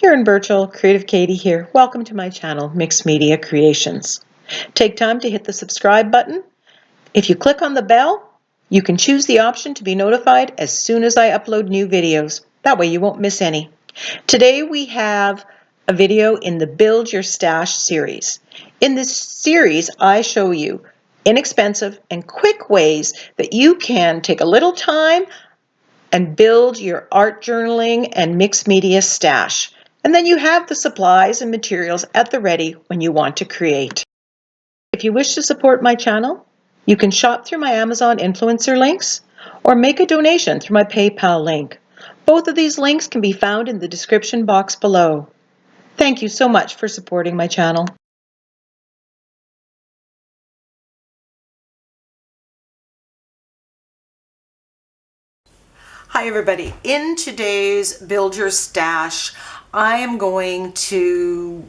Karen Burchell, Creative Katie here. Welcome to my channel, Mixed Media Creations. Take time to hit the subscribe button. If you click on the bell, you can choose the option to be notified as soon as I upload new videos. That way you won't miss any. Today we have a video in the Build Your Stash series. In this series, I show you inexpensive and quick ways that you can take a little time and build your art journaling and mixed media stash. And then you have the supplies and materials at the ready when you want to create. If you wish to support my channel, you can shop through my Amazon influencer links or make a donation through my PayPal link. Both of these links can be found in the description box below. Thank you so much for supporting my channel. Hi everybody, in today's Build Your Stash, I am going to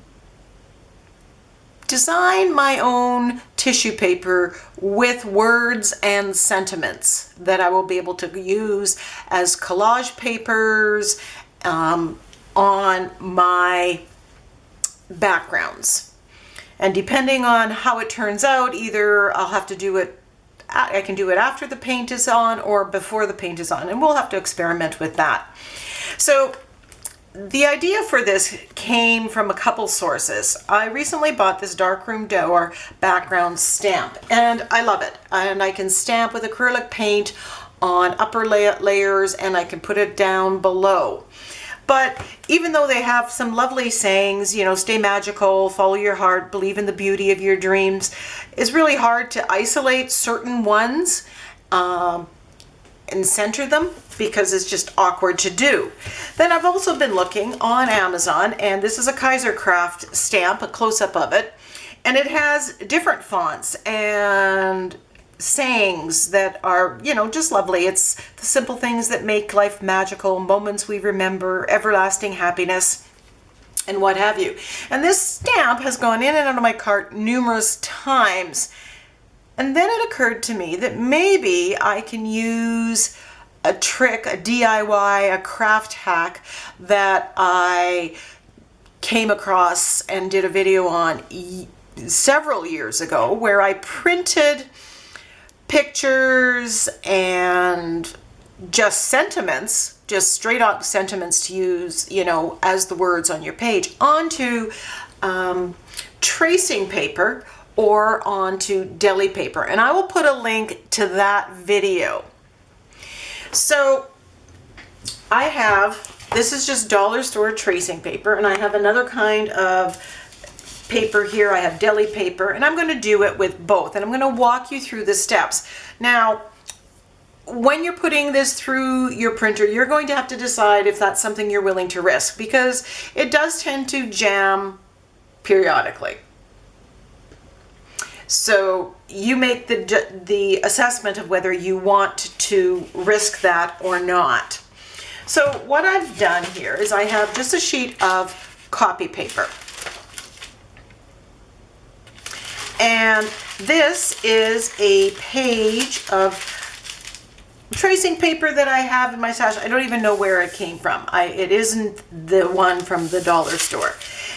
design my own tissue paper with words and sentiments that I will be able to use as collage papers on my backgrounds. And depending on how it turns out, either I'll have to do it I can do it after the paint is on or before the paint is on, and we'll have to experiment with that. So the idea for this came from a couple sources. I recently bought this darkroom door background stamp, and I love it. And I can stamp with acrylic paint on upper layers, and I can put it down below. But even though they have some lovely sayings, you know, stay magical, follow your heart, believe in the beauty of your dreams, it's really hard to isolate certain ones and center them because it's just awkward to do. Then I've also been looking on Amazon, and this is a Kaisercraft stamp, a close-up of it, and it has different fonts and sayings that are, you know, just lovely. It's the simple things that make life magical, moments we remember, everlasting happiness, and what have you. And this stamp has gone in and out of my cart numerous times. And then it occurred to me that maybe I can use a trick, a DIY, a craft hack that I came across and did a video on several years ago, where I printed pictures and just sentiments, just straight up sentiments to use, you know, as the words on your page onto tracing paper or onto deli paper. And I will put a link to that video. So I have, this is just dollar store tracing paper, and I have another kind of paper here. I have deli paper, and I'm going to do it with both, and I'm going to walk you through the steps. Now, when you're putting this through your printer, you're going to have to decide if that's something you're willing to risk, because it does tend to jam periodically. So you make the assessment of whether you want to risk that or not. So what I've done here is I have just a sheet of copy paper. And this is a page of tracing paper that I have in my stash. I don't even know where it came from. It isn't the one from the dollar store.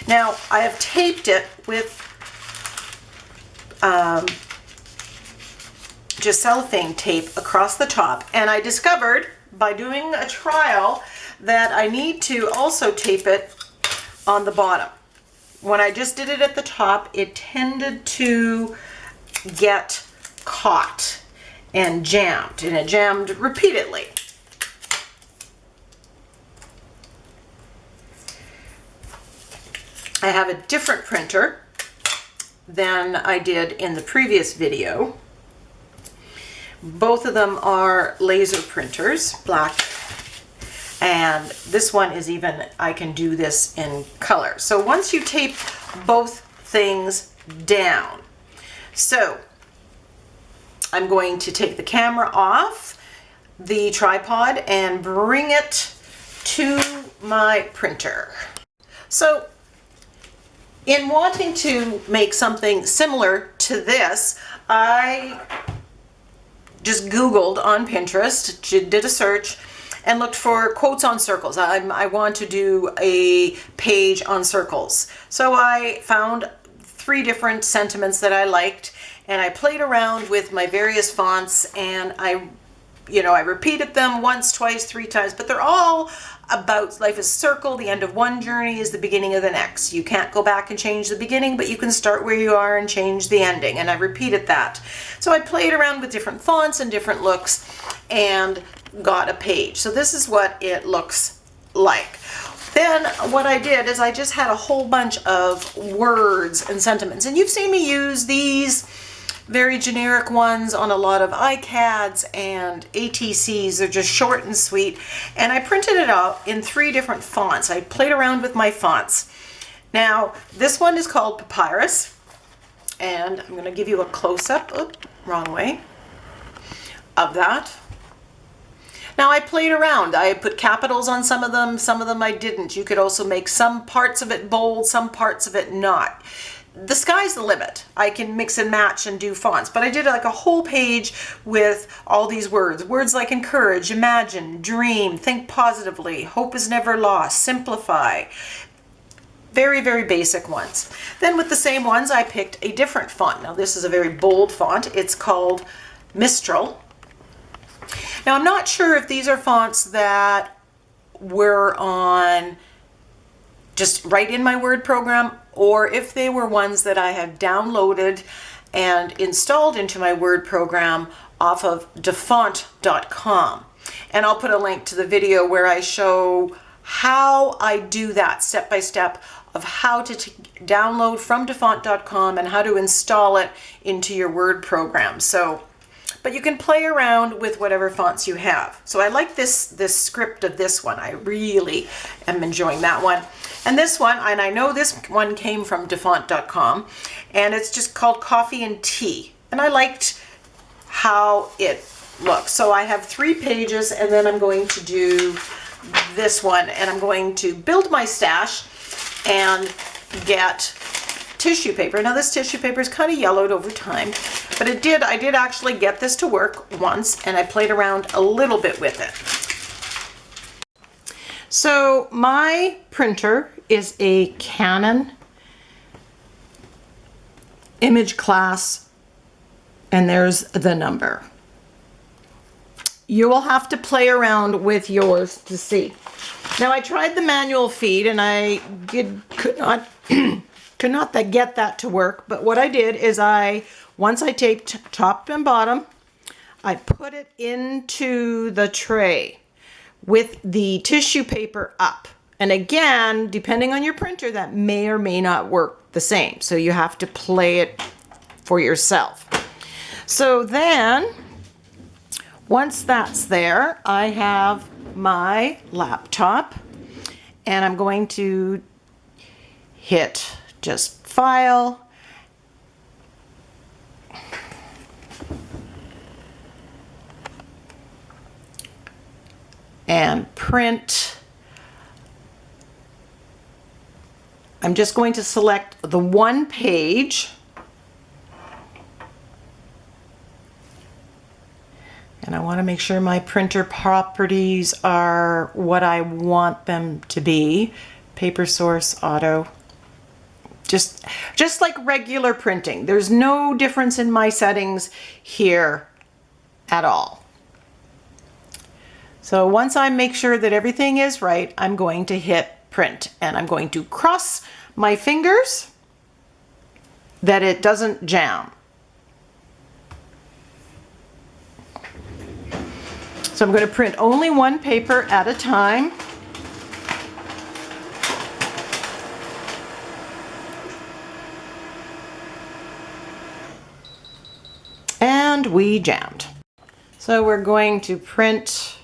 Now, I have taped it with just cellophane tape across the top. And I discovered by doing a trial that I need to also tape it on the bottom. When I just did it at the top, it tended to get caught and jammed, and it jammed repeatedly. I have a different printer than I did in the previous video. Both of them are laser printers, black. And this one is even, I can do this in color. So once you tape both things down, so I'm going to take the camera off the tripod and bring it to my printer. So in wanting to make something similar to this, I just Googled on Pinterest, did a search, and looked for quotes on circles. I want to do a page on circles. So I found 3 different sentiments that I liked, and I played around with my various fonts, and I repeated them once, twice, 3 times, but they're all about life is a circle. The end of one journey is the beginning of the next. You can't go back and change the beginning, but you can start where you are and change the ending. And I repeated that. So I played around with different fonts and different looks and got a page. So this is what it looks like. Then what I did is I just had a whole bunch of words and sentiments. And you've seen me use these very generic ones on a lot of iCads and ATCs. They're just short and sweet. And I printed it out in 3 different fonts. I played around with my fonts. Now, this one is called Papyrus. And I'm going to give you a close-up, wrong way, of that. Now I played around. I put capitals on some of them I didn't. You could also make some parts of it bold, some parts of it not. The sky's the limit. I can mix and match and do fonts, but I did like a whole page with all these words. Words like encourage, imagine, dream, think positively, hope is never lost, simplify. Very, very basic ones. Then with the same ones, I picked a different font. Now this is a very bold font. It's called Mistral. Now I'm not sure if these are fonts that were on just right in my Word program, or if they were ones that I had downloaded and installed into my Word program off of dafont.com. And I'll put a link to the video where I show how I do that step by step of how to download from dafont.com and how to install it into your Word program. But you can play around with whatever fonts you have. So I like this script of this one. I really am enjoying that one. And this one, and I know this one came from dafont.com, and it's just called Coffee and Tea. And I liked how it looks. So I have 3 pages, and then I'm going to do this one, and I'm going to build my stash and get tissue paper. Now this tissue paper is kind of yellowed over time, but I did actually get this to work once, and I played around a little bit with it. So my printer is a Canon Image Class, and there's the number. You will have to play around with yours to see. Now I tried the manual feed, and I could not get that to work, but what I did is once I taped top and bottom, I put it into the tray with the tissue paper up. And again, depending on your printer, that may or may not work the same. So you have to play it for yourself. So then, once that's there, I have my laptop, and I'm going to hit just File, and Print. I'm just going to select the one page, and I want to make sure my printer properties are what I want them to be. Paper source, auto. Just like regular printing. There's no difference in my settings here at all. So once I make sure that everything is right, I'm going to hit print, and I'm going to cross my fingers that it doesn't jam. So I'm going to print only one paper at a time. And we jammed. So we're going to print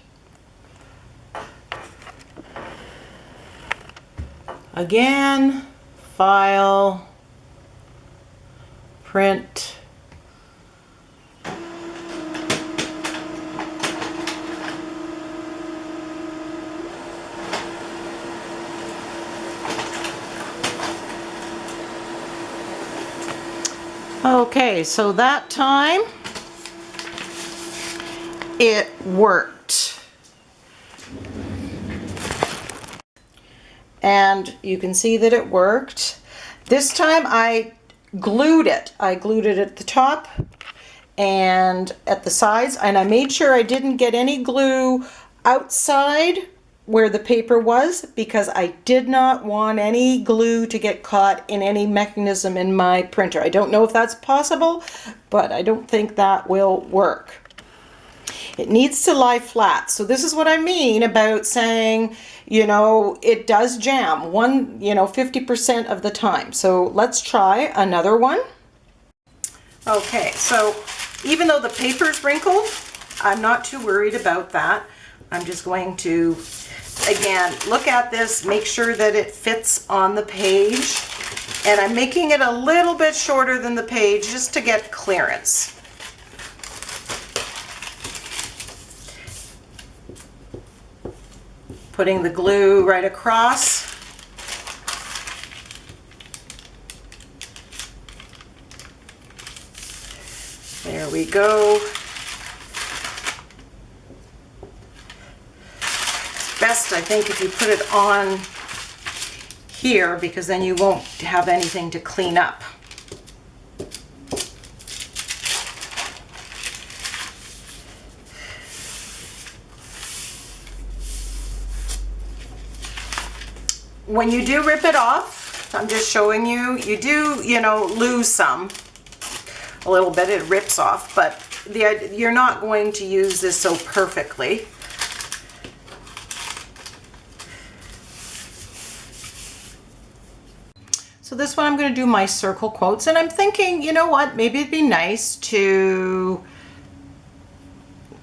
again, File, Print, okay, so that time it worked. and you can see that it worked. This time I glued it. I glued it at the top and at the sides, and I made sure I didn't get any glue outside where the paper was, because I did not want any glue to get caught in any mechanism in my printer. I don't know if that's possible, but I don't think that will work. It needs to lie flat. So this is what I mean about saying, you know, it does jam 50% of the time. So let's try another one. Okay, so even though the paper's wrinkled, I'm not too worried about that. I'm just going to, again, look at this, make sure that it fits on the page. And I'm making it a little bit shorter than the page just to get clearance. Putting the glue right across. There we go. Best, I think, if you put it on here, because then you won't have anything to clean up. When you do rip it off, I'm just showing you, you do, lose some, a little bit, it rips off, but you're not going to use this so perfectly. So this one I'm going to do my circle quotes, and I'm thinking, you know what, maybe it'd be nice to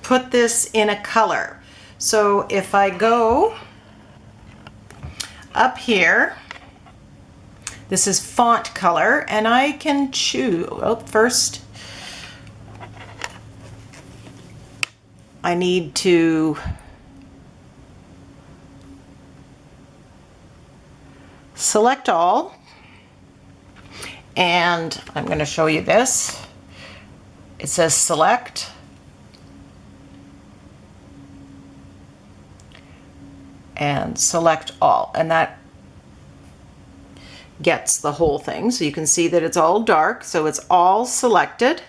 put this in a color. So if I go up here, this is font color, and I can choose, well, first I need to select all, and I'm going to show you this. It says select, and select all, and that gets the whole thing. So you can see that it's all dark, so it's all selected.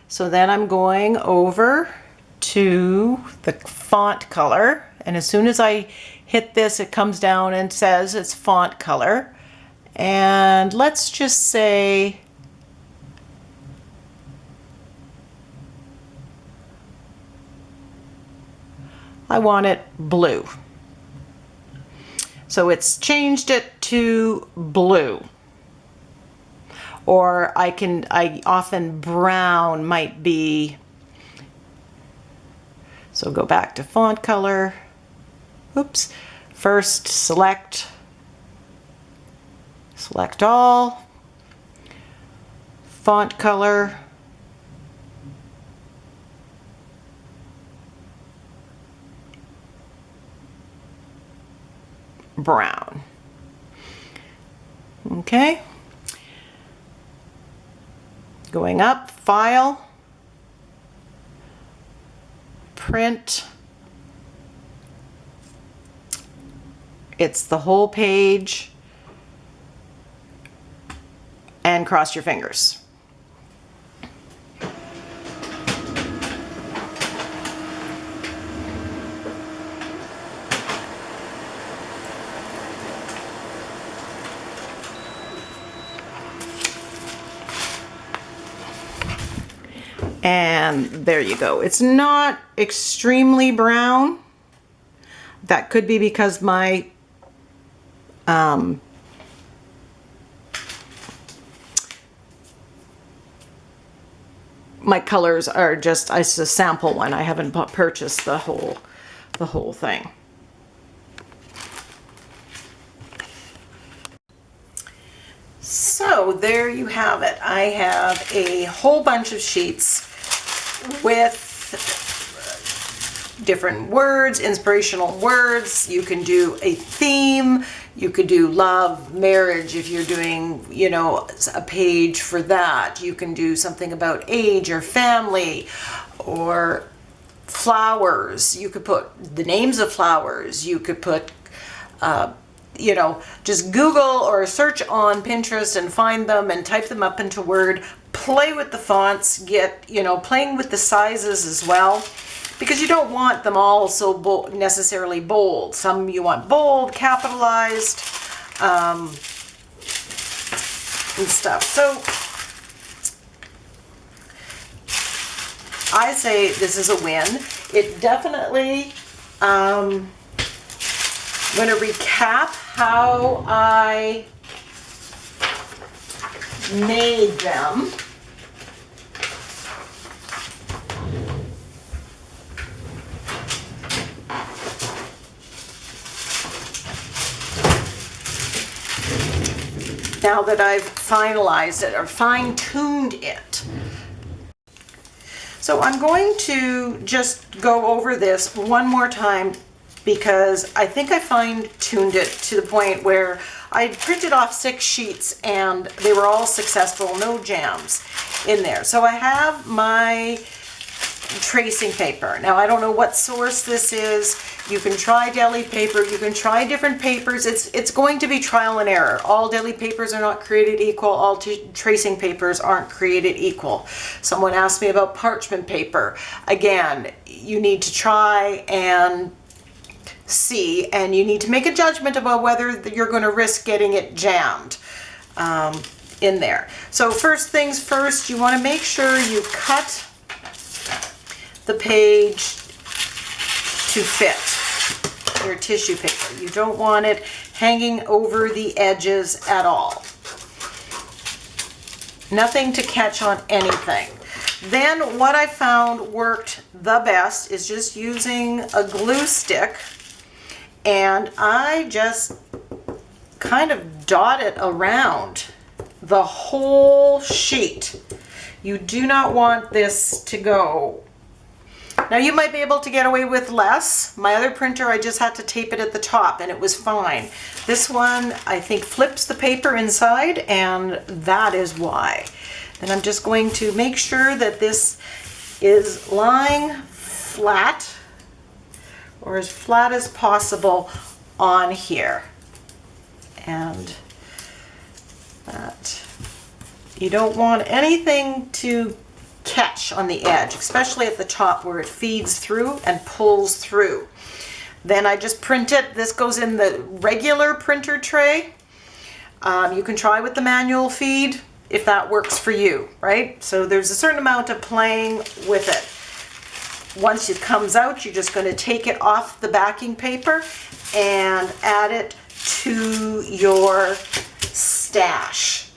So then I'm going over to the font color, and as soon as I hit this, it comes down and says it's font color. And let's just say I want it blue. So it's changed it to blue. Or I often brown might be, so go back to font color. Oops. First select all, font color, brown. Okay. Going up, file, print. It's the whole page, and cross your fingers. And there you go. It's not extremely brown. That could be because my my colors are just, it's a sample one. I haven't purchased the whole thing. So there you have it. I have a whole bunch of sheets with different words, inspirational words. You can do a theme. You could do love, marriage, if you're doing, a page for that. You can do something about age or family, or flowers. You could put the names of flowers. You could put you know, just Google or search on Pinterest and find them and type them up into Word. Play with the fonts, get, you know, playing with the sizes as well, because you don't want them all so necessarily bold. Some you want bold, capitalized, and stuff. So I say this is a win. It definitely, I'm going to recap how I made them. Now that I've finalized it or fine-tuned it. So I'm going to just go over this one more time because I think I fine-tuned it to the point where I printed off 6 sheets and they were all successful, no jams in there. So I have my tracing paper. Now I don't know what source this is. You can try deli paper, you can try different papers. It's going to be trial and error. All deli papers are not created equal, all tracing papers aren't created equal. Someone asked me about parchment paper. Again, you need to try and see, and you need to make a judgment about whether you're going to risk getting it jammed in there. So first things first, you want to make sure you cut the page to fit your tissue paper. You don't want it hanging over the edges at all. Nothing to catch on anything. Then what I found worked the best is just using a glue stick, and I just kind of dot it around the whole sheet. You do not want this to go. Now you might be able to get away with less. My other printer, I just had to tape it at the top and it was fine. This one, I think, flips the paper inside, and that is why. Then I'm just going to make sure that this is lying flat, or as flat as possible on here. And that, you don't want anything to catch on the edge, especially at the top where it feeds through and pulls through. Then I just print it. This goes in the regular printer tray. You can try with the manual feed if that works for you, right? So there's a certain amount of playing with it. Once it comes out, you're just going to take it off the backing paper and add it to your stash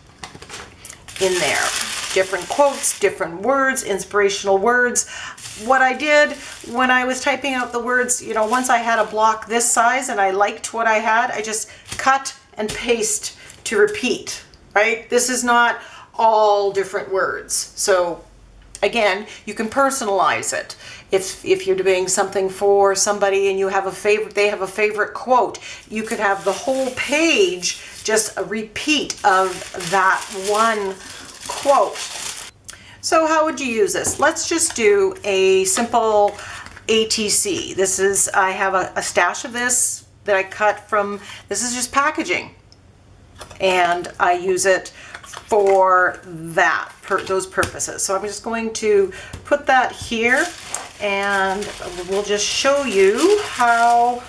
in there. Different quotes, different words, inspirational words. What I did when I was typing out the words, you know, once I had a block this size and I liked what I had, I just cut and paste to repeat, right? This is not all different words. So again, you can personalize it. If you're doing something for somebody and you have a favorite, they have a favorite quote, you could have the whole page just a repeat of that one quote. So how would you use this? Let's just do a simple ATC. This is, I have a stash of this that I cut from, this is just packaging. And I use it for that, those purposes. So I'm just going to put that here, and we'll just show you how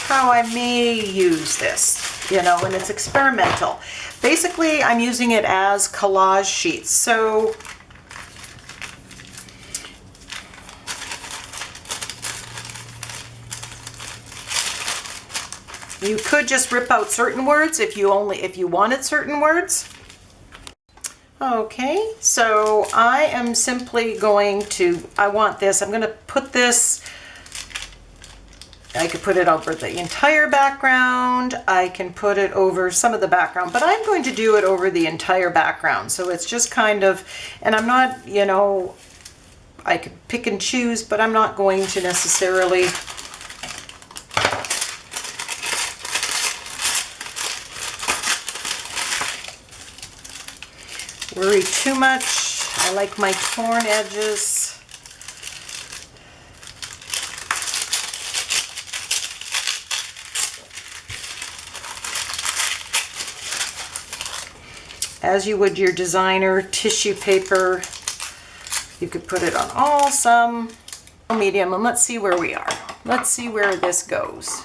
I may use this, you know, and it's experimental. Basically, I'm using it as collage sheets. So you could just rip out certain words if you wanted certain words. Okay, so I am simply going to, I want this, I'm going to put this, I could put it over the entire background, I can put it over some of the background, but I'm going to do it over the entire background. So it's just kind of, and I'm not, you know, I could pick and choose, but I'm not going to necessarily worry too much. I like my torn edges. as you would your designer tissue paper. You could put it on all, some, medium, and let's see where we are. Let's see where this goes.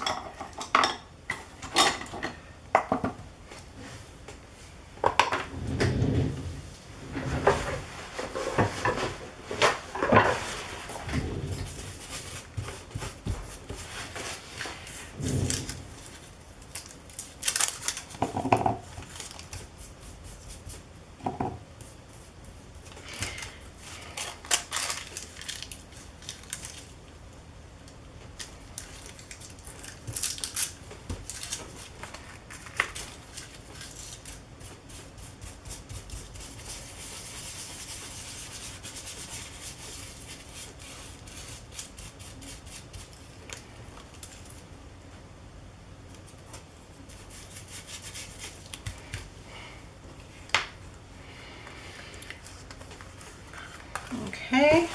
Okay.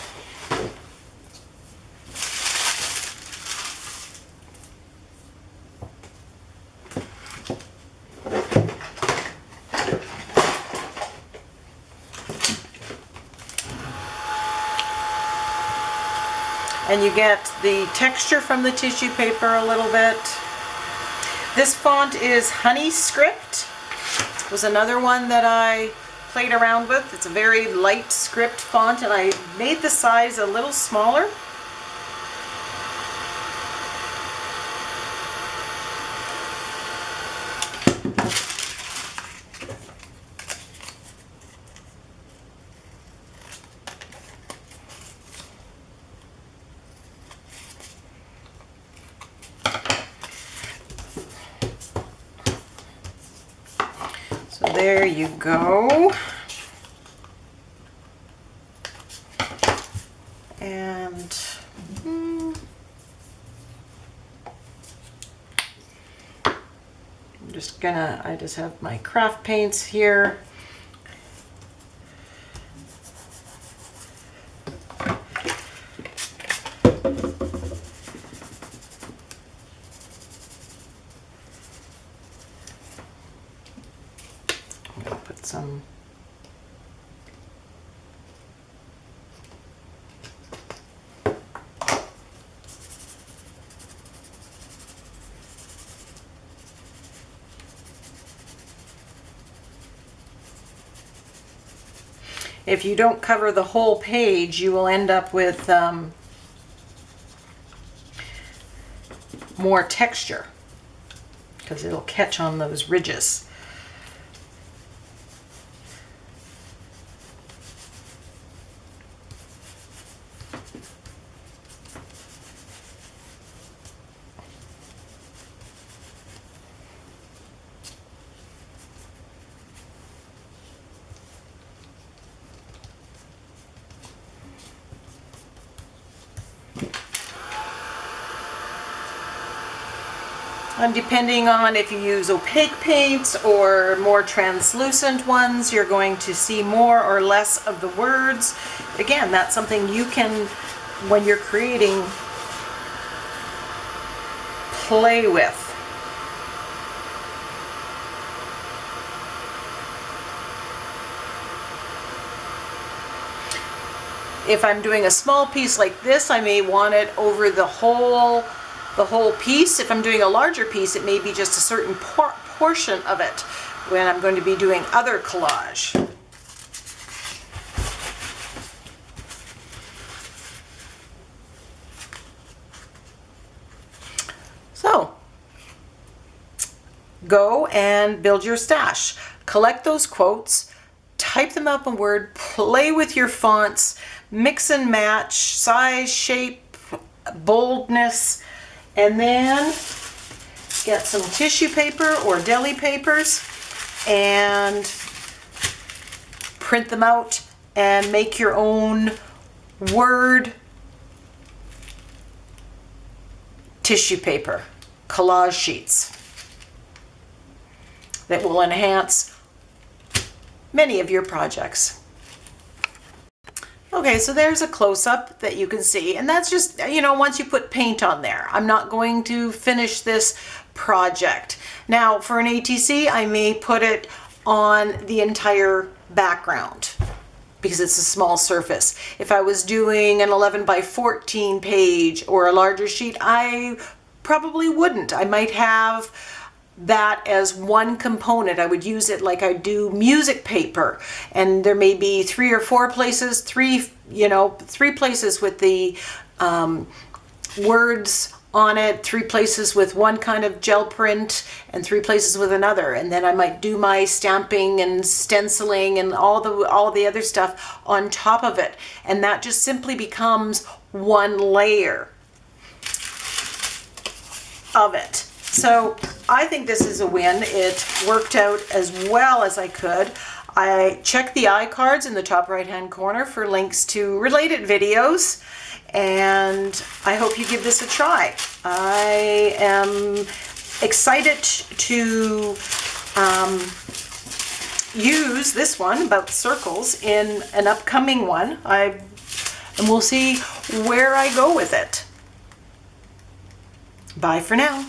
And you get the texture from the tissue paper a little bit. This font is Honey Script. It was another one that I played around with. It's a very light script font, and I made the size a little smaller. So there you go. And I'm just gonna, I just have my craft paints here. I'm gonna put some if you don't cover the whole page, you will end up with more texture because it'll catch on those ridges. And depending on if you use opaque paints or more translucent ones, you're going to see more or less of the words. Again, that's something you can, when you're creating, play with. If I'm doing a small piece like this, I may want it over the whole piece. If I'm doing a larger piece, it may be just a certain portion of it when I'm going to be doing other collage. So, go and build your stash. Collect those quotes, type them up in Word, play with your fonts, mix and match, size, shape, boldness, and then get some tissue paper or deli papers and print them out and make your own Word tissue paper collage sheets that will enhance many of your projects. Okay, so there's a close-up that you can see, and that's just, you know, once you put paint on there. I'm not going to finish this project. Now, for an ATC, I may put it on the entire background because it's a small surface. If I was doing an 11 by 14 page or a larger sheet, I probably wouldn't. I might have that as one component. I would use it like I do music paper, and there may be 3 or 4 places, three places with the words on it, 3 places with one kind of gel print, and 3 places with another. And then I might do my stamping and stenciling and all the other stuff on top of it, and that just simply becomes one layer of it. So I think this is a win. It worked out as well as I could. I checked the iCards in the top right hand corner for links to related videos, and I hope you give this a try. I am excited to use this one about circles in an upcoming one. And we'll see where I go with it. Bye for now.